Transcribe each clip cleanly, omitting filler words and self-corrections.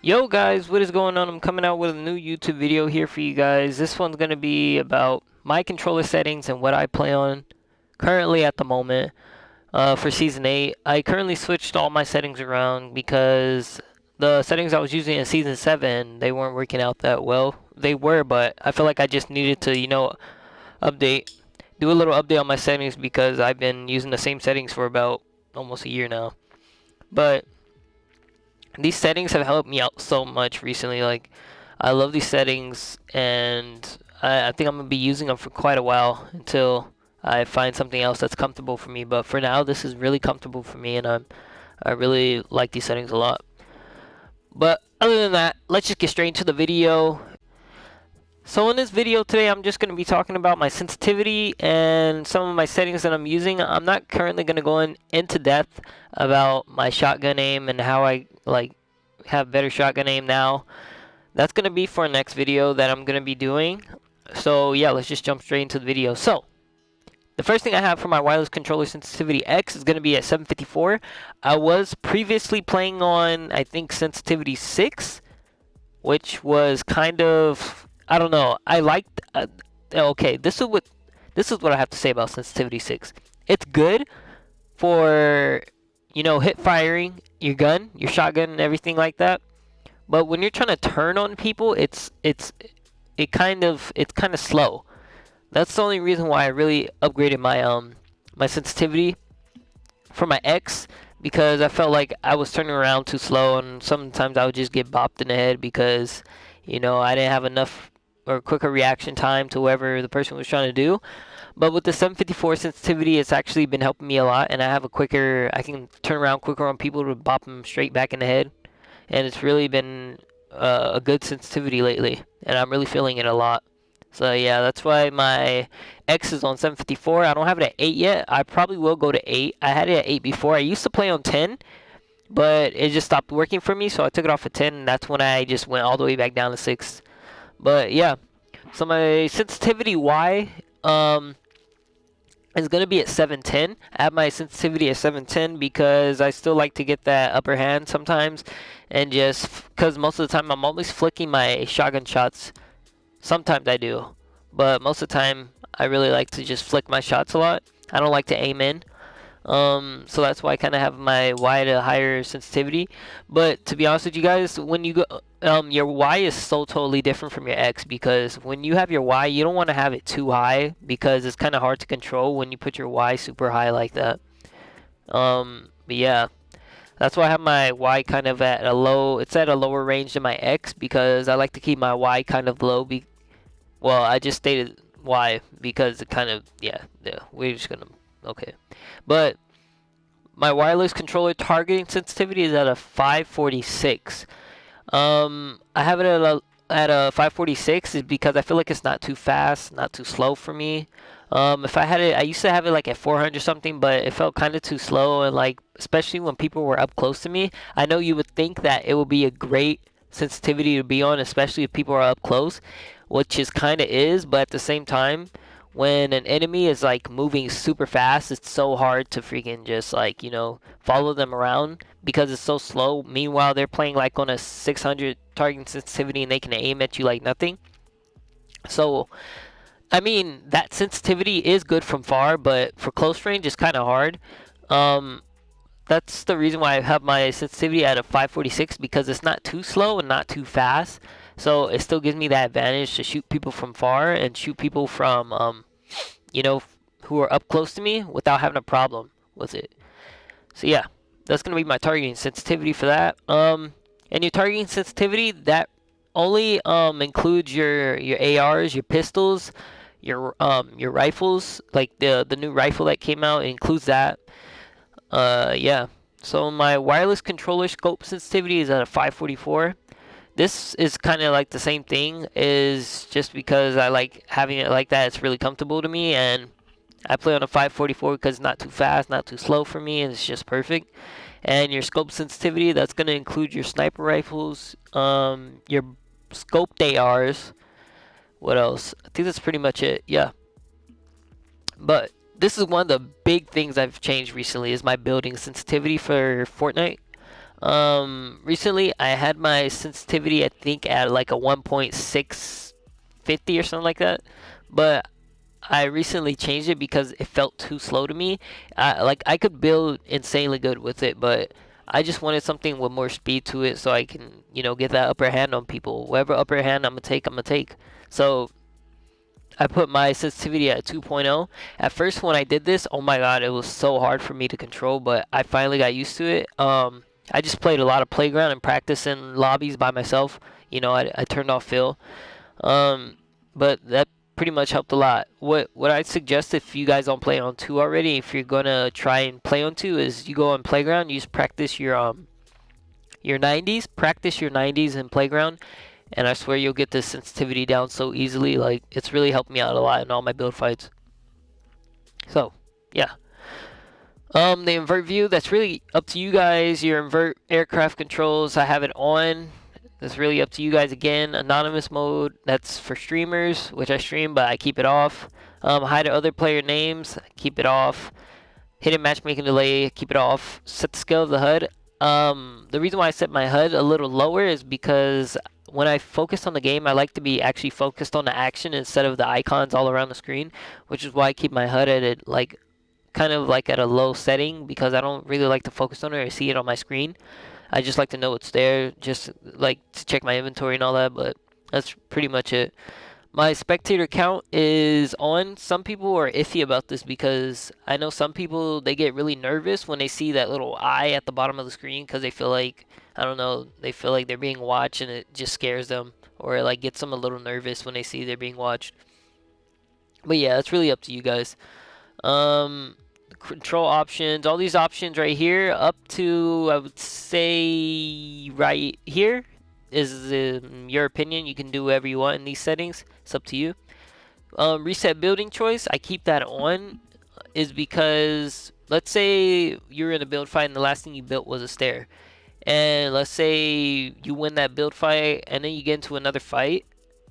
Yo guys, what is going on? I'm coming out with a new YouTube video here for you guys. This one's going to be about my controller settings and what I play on currently at the moment for Season 8. I currently switched all my settings around because the settings I was using in Season 7, they weren't working out that well. They were, but I feel like I just needed to, update, do a little update on my settings because I've been using the same settings for about almost a year now. But these settings have helped me out so much recently. Like, I love these settings, and I think I'm gonna be using them for quite a while until I find something else that's comfortable for me. But for now, this is really comfortable for me, and I really like these settings a lot. But other than that, let's just get straight into the video. So in this video today, I'm just going to be talking about my sensitivity and some of my settings that I'm using. I'm not currently going to go into depth about my shotgun aim and how I have better shotgun aim now. That's going to be for a next video that I'm going to be doing. So yeah, let's just jump straight into the video. So the first thing I have for my wireless controller sensitivity X is going to be at 754. I was previously playing on, I think, sensitivity 6, which was kind of, I don't know. I liked. Okay, this is what I have to say about sensitivity 6. It's good for hip firing your gun, your shotgun, and everything like that. But when you're trying to turn on people, it's kind of slow. That's the only reason why I really upgraded my sensitivity for my X, because I felt like I was turning around too slow, and sometimes I would just get bopped in the head because I didn't have enough or quicker reaction time to whatever the person was trying to do. But with the 754 sensitivity, it's actually been helping me a lot, and I can turn around quicker on people to bop them straight back in the head, and it's really been a good sensitivity lately, and I'm really feeling it a lot. So yeah, that's why my X is on 754. I don't have it at 8 yet. I probably will go to 8. I had it at 8 before. I used to play on 10, but it just stopped working for me, so I took it off at 10, and that's when I just went all the way back down to 6. But yeah, so my sensitivity Y is going to be at 710. I have my sensitivity at 710 because I still like to get that upper hand sometimes, and just because most of the time I'm always flicking my shotgun shots. Sometimes I do, but most of the time I really like to just flick my shots a lot. I don't like to aim in. So that's why I kind of have my Y to higher sensitivity. But to be honest with you guys, when you go, your Y is so totally different from your X, because when you have your Y, you don't want to have it too high because it's kind of hard to control when you put your Y super high like that. But yeah, that's why I have my Y kind of at a low. It's at a lower range than my X because I like to keep my Y kind of low. Well, I just stated Y because it kind of, yeah, we're just gonna. Okay, but my wireless controller targeting sensitivity is at a 546. I have it at a 546 is because I feel like it's not too fast, not too slow for me. If I had it, I used to have it like at 400 something, but it felt kind of too slow, and like especially when people were up close to me. I know you would think that it would be a great sensitivity to be on, especially if people are up close, which is kind of is, but at the same time, when an enemy is like moving super fast, it's so hard to freaking just like, follow them around because it's so slow. Meanwhile, they're playing like on a 600 targeting sensitivity and they can aim at you like nothing. So, I mean, that sensitivity is good from far, but for close range, it's kind of hard. That's the reason why I have my sensitivity at a 546, because it's not too slow and not too fast. So it still gives me that advantage to shoot people from far and shoot people from, who are up close to me without having a problem with it. So yeah, that's going to be my targeting sensitivity for that. And your targeting sensitivity, that only includes your ARs, your pistols, your rifles, like the new rifle that came out. It includes that. Yeah. So my wireless controller scope sensitivity is at a 544. This is kind of like the same thing, is just because I like having it like that. It's really comfortable to me, and I play on a 544 because it's not too fast, not too slow for me, and it's just perfect. And your scope sensitivity, that's going to include your sniper rifles, your scoped ARs. What else? I think that's pretty much it. Yeah. But this is one of the big things I've changed recently, is my building sensitivity for Fortnite. Recently I had my sensitivity I think at like a 1.650 or something like that, but I recently changed it because it felt too slow to me. Like I could build insanely good with it, but I just wanted something with more speed to it so I can, get that upper hand on people. Whatever upper hand I'm gonna take. So I put my sensitivity at 2.0. At first, when I did this, oh my god, it was so hard for me to control, but I finally got used to it. I just played a lot of playground and practice in lobbies by myself. I turned off Phil. Um, but that pretty much helped a lot. What I'd suggest if you guys don't play on 2 already, if you're gonna try and play on 2, is you go on playground, you just practice your 90s, practice your 90s in playground, and I swear you'll get this sensitivity down so easily. Like it's really helped me out a lot in all my build fights. So yeah. The invert view, that's really up to you guys. Your invert aircraft controls, I have it on. That's really up to you guys again. Anonymous mode, that's for streamers, which I stream, but I keep it off. Hide other player names, keep it off. Hidden matchmaking delay, keep it off. Set the scale of the HUD. The reason why I set my HUD a little lower is because when I focus on the game, I like to be actually focused on the action instead of the icons all around the screen, which is why I keep my HUD at it like kind of like at a low setting because I don't really like to focus on it or see it on my screen. I just like to know it's there, just like to check my inventory and all that, but that's pretty much it. My spectator count is on. Some people are iffy about this because I know some people they get really nervous when they see that little eye at the bottom of the screen because they feel like I don't know, they feel like they're being watched and it just scares them or it like gets them a little nervous when they see they're being watched. But yeah, it's really up to you guys. Um, Control options, all these options right here, up to I would say right here is your opinion. You can do whatever you want in these settings. It's up to you. Reset building choice, I keep that on, is because let's say you're in a build fight and the last thing you built was a stair, and let's say you win that build fight and then you get into another fight,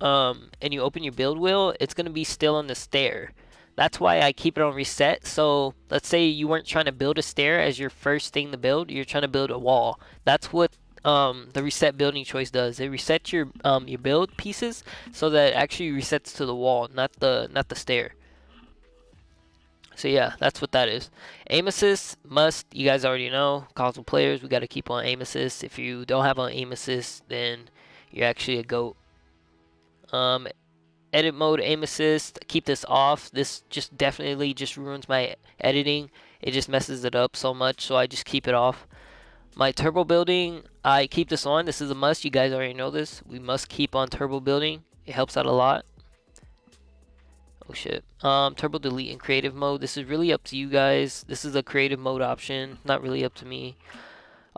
and you open your build wheel, it's gonna be still on the stair. That's why I keep it on reset. So let's say you weren't trying to build a stair as your first thing to build, you're trying to build a wall. That's what the reset building choice does. It resets your build pieces so that it actually resets to the wall, not the stair. So yeah, that's what that is. Aim assist must. You guys already know. Console players, we got to keep on aim assist. If you don't have on aim assist, then you're actually a goat. Um, Edit mode aim assist, keep this off. This just definitely just ruins my editing. It just messes it up so much, so I just keep it off. My turbo building, I keep this on. This is a must. You guys already know this. We must keep on turbo building. It helps out a lot. Oh shit. Turbo delete in creative mode. This is really up to you guys. This is a creative mode option, not really up to me.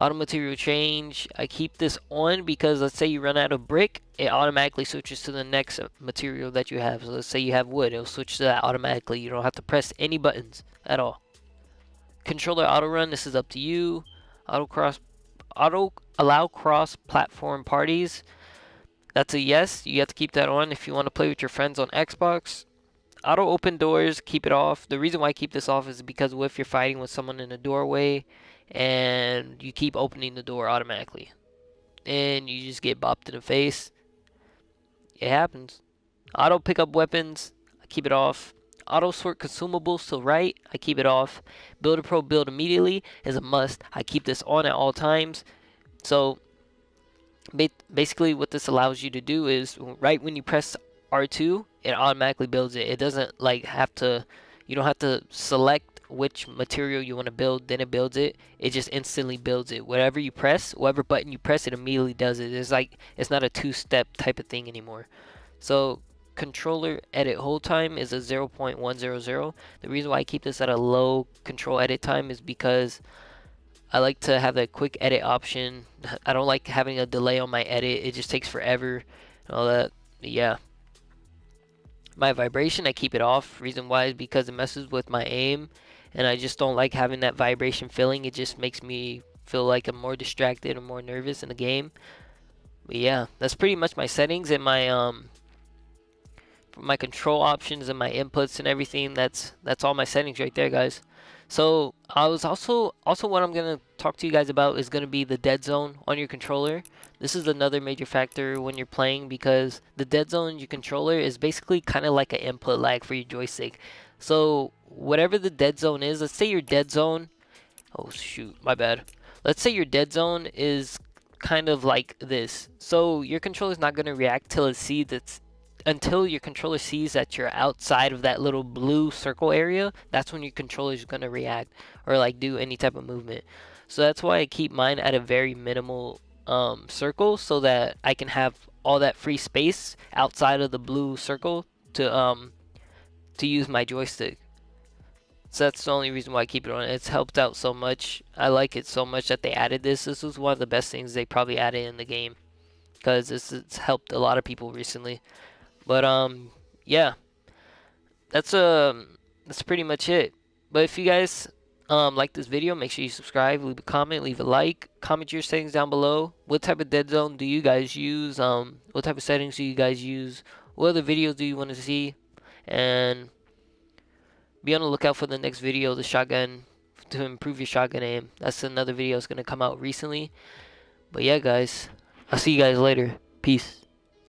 Auto material change, I keep this on because let's say you run out of brick, it automatically switches to the next material that you have. So let's say you have wood, it'll switch to that automatically. You don't have to press any buttons at all. Controller auto run, this is up to you. Auto allow cross platform parties. That's a yes. You have to keep that on if you want to play with your friends on Xbox. Auto open doors, keep it off. The reason why I keep this off is because if you're fighting with someone in a doorway and you keep opening the door automatically and you just get bopped in the face, it happens. Auto pick up weapons, I keep it off. Auto sort consumables to right, I keep it off. Builder Pro build immediately is a must. I keep this on at all times. So basically what this allows you to do is right when you press R2, it automatically builds it. It doesn't like have to, you don't have to select which material you want to build, then it builds it. It just instantly builds it. Whatever you press, whatever button you press, it immediately does it. It's like, it's not a two-step type of thing anymore. So controller edit hold time is a 0.100. The reason why I keep this at a low control edit time is because I like to have that quick edit option. I don't like having a delay on my edit. It just takes forever and all that. Yeah. My vibration, I keep it off. Reason why is because it messes with my aim, and I just don't like having that vibration feeling. It just makes me feel like I'm more distracted and more nervous in the game. But yeah, that's pretty much my settings and my control options and my inputs and everything. That's all my settings right there, guys. So I was also what I'm gonna talk to you guys about is gonna be the dead zone on your controller. This is another major factor when you're playing because the dead zone in your controller is basically kind of like an input lag for your joystick. So whatever the dead zone is, let's say your dead zone. Oh shoot, my bad. Let's say your dead zone is kind of like this. So your controller is not gonna react till it sees that's until your controller sees that you're outside of that little blue circle area. That's when your controller is gonna react or like do any type of movement. So that's why I keep mine at a very minimal circle so that I can have all that free space outside of the blue circle to use my joystick. So that's the only reason why I keep it on. It's helped out so much. I like it so much that they added this. This was one of the best things they probably added in the game because it's helped a lot of people recently. But yeah, that's pretty much it. But if you guys like this video, make sure you subscribe, leave a comment, leave a like, comment your settings down below. What type of dead zone do you guys use? What type of settings do you guys use? What other videos do you want to see? And be on the lookout for the next video, the shotgun, to improve your shotgun aim. That's another video that's gonna come out recently. But yeah, guys, I'll see you guys later. Peace.